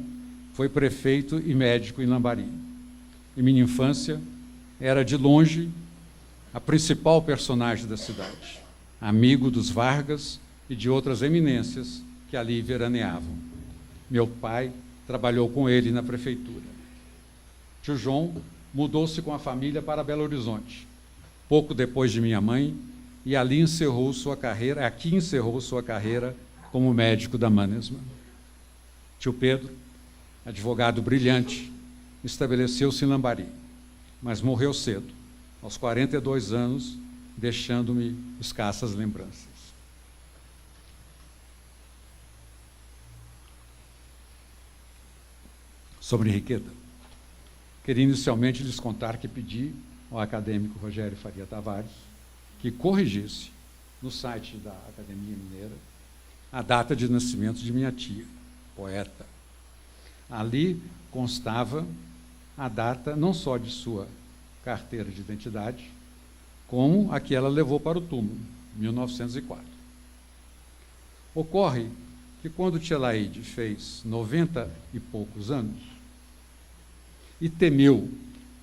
foi prefeito e médico em Lambari. Em minha infância, era de longe a principal personagem da cidade, amigo dos Vargas e de outras eminências que ali veraneavam. Meu pai trabalhou com ele na prefeitura. Tio João mudou-se com a família para Belo Horizonte, pouco depois de minha mãe, e aqui encerrou sua carreira como médico da Mannesmann. Tio Pedro, advogado brilhante, estabeleceu-se em Lambari, mas morreu cedo, aos 42 anos, deixando-me escassas lembranças. Sobre Henriqueta, queria inicialmente lhes contar que pedi ao acadêmico Rogério Faria Tavares que corrigisse no site da Academia Mineira a data de nascimento de minha tia, poeta. Ali constava a data não só de sua carteira de identidade, como a que ela levou para o túmulo, 1904. Ocorre que quando tia Laide fez 90 e poucos anos e temeu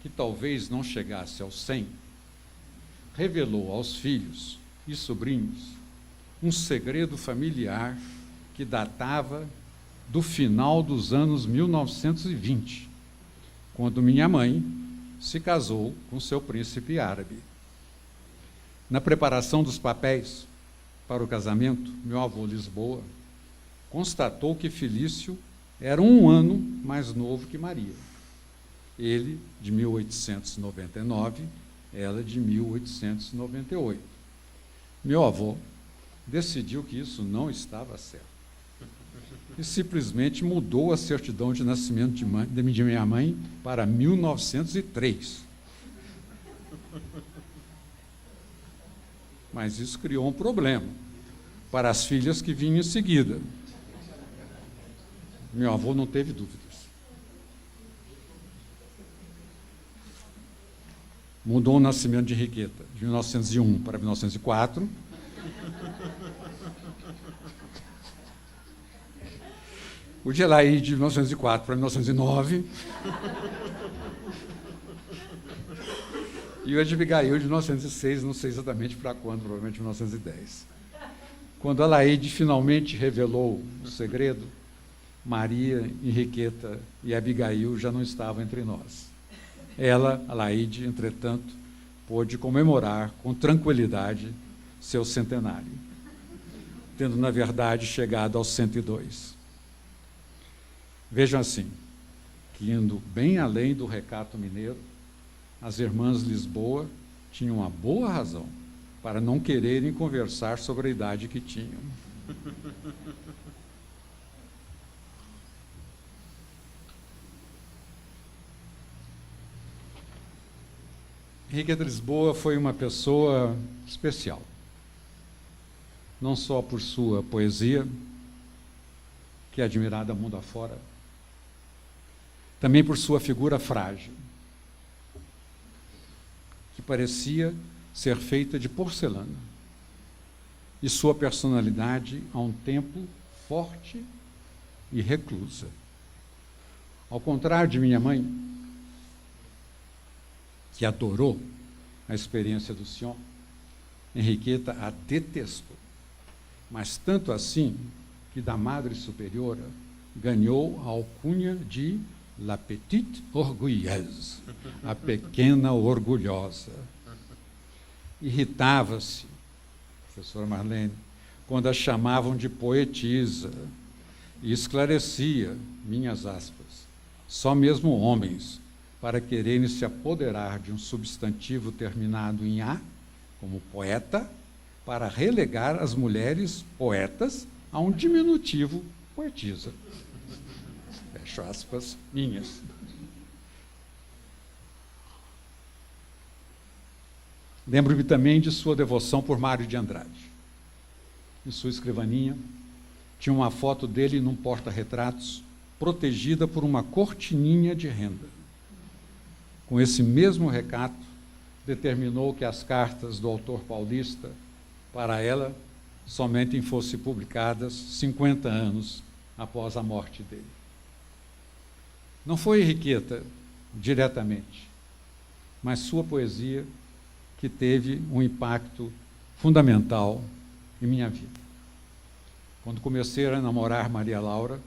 que talvez não chegasse aos 100, revelou aos filhos e sobrinhos um segredo familiar que datava do final dos anos 1920, quando minha mãe se casou com seu príncipe árabe. Na preparação dos papéis para o casamento, meu avô Lisboa constatou que Felício era 1 ano mais novo que Maria. Ele, de 1899, ela de 1898. Meu avô decidiu que isso não estava certo e simplesmente mudou a certidão de nascimento de minha mãe para 1903. Mas isso criou um problema para as filhas que vinham em seguida. Meu avô não teve dúvidas. Mudou o nascimento de Henriqueta, de 1901 para 1904. O de Elaí, de 1904 para 1909. E o de Abigail, de 1906, não sei exatamente para quando, provavelmente 1910. Quando Alaide finalmente revelou o segredo, Maria, Henriqueta e Abigail já não estavam entre nós. Ela, Alaide, entretanto, pôde comemorar com tranquilidade seu centenário, tendo, na verdade, chegado aos 102. Vejam assim, que indo bem além do recato mineiro, as irmãs Lisboa tinham uma boa razão para não quererem conversar sobre a idade que tinham. Henriqueta Lisboa foi uma pessoa especial, não só por sua poesia, que é admirada mundo afora, também por sua figura frágil, que parecia ser feita de porcelana, e sua personalidade, a um tempo, forte e reclusa. Ao contrário de minha mãe, que adorou a experiência do Sion, Henriqueta a detestou, mas tanto assim que da Madre Superiora ganhou a alcunha de La Petite Orgueilleuse, a pequena orgulhosa. Irritava-se, professora Marlene, quando a chamavam de poetisa, e esclarecia, minhas aspas, só mesmo homens, para quererem se apoderar de um substantivo terminado em A, como poeta, para relegar as mulheres poetas a um diminutivo poetisa. Fecho aspas minhas. Lembro-me também de sua devoção por Mário de Andrade. Em sua escrivaninha, tinha uma foto dele num porta-retratos, protegida por uma cortininha de renda. Com esse mesmo recato, determinou que as cartas do autor paulista, para ela, somente fossem publicadas 50 anos após a morte dele. Não foi Henriqueta, diretamente, mas sua poesia que teve um impacto fundamental em minha vida. Quando comecei a namorar Maria Laura,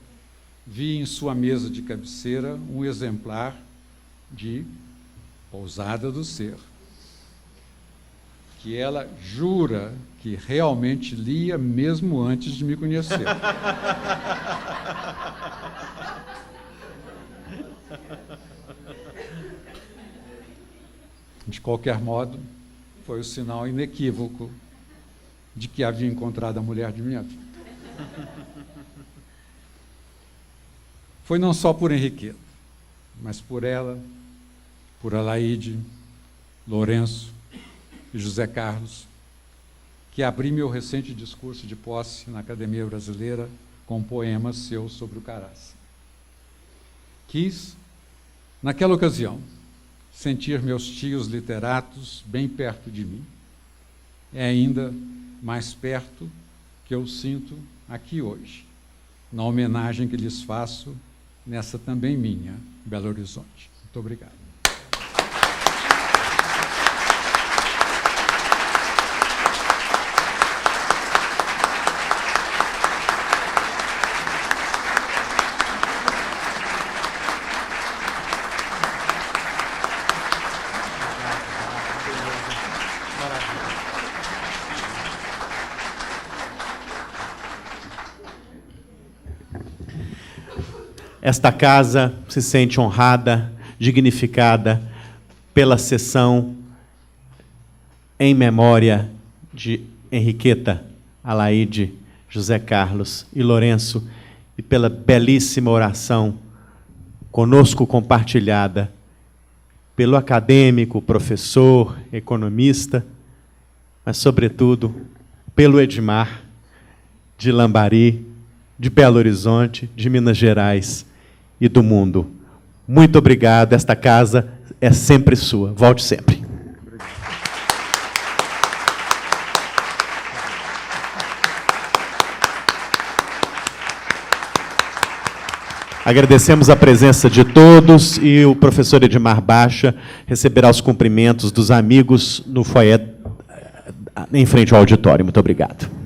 vi em sua mesa de cabeceira um exemplar de Pousada do Ser, que ela jura que realmente lia mesmo antes de me conhecer. De qualquer modo, foi o sinal inequívoco de que havia encontrado a mulher de minha vida. Foi não só por Henriqueta, mas por ela, por Alaide, Lourenço e José Carlos, que abri meu recente discurso de posse na Academia Brasileira com um poema seu sobre o Caraça. Quis, naquela ocasião, sentir meus tios literatos bem perto de mim. É ainda mais perto que eu sinto aqui hoje, na homenagem que lhes faço nessa também minha Belo Horizonte. Muito obrigado. Esta casa se sente honrada, dignificada pela sessão em memória de Henriqueta, Alaide, José Carlos e Lourenço, e pela belíssima oração conosco compartilhada pelo acadêmico, professor, economista, mas, sobretudo, pelo Edmar, de Lambari, de Belo Horizonte, de Minas Gerais e do mundo. Muito obrigado, esta casa é sempre sua. Volte sempre. Agradecemos a presença de todos e o professor Edmar Baixa receberá os cumprimentos dos amigos no foyer em frente ao auditório. Muito obrigado.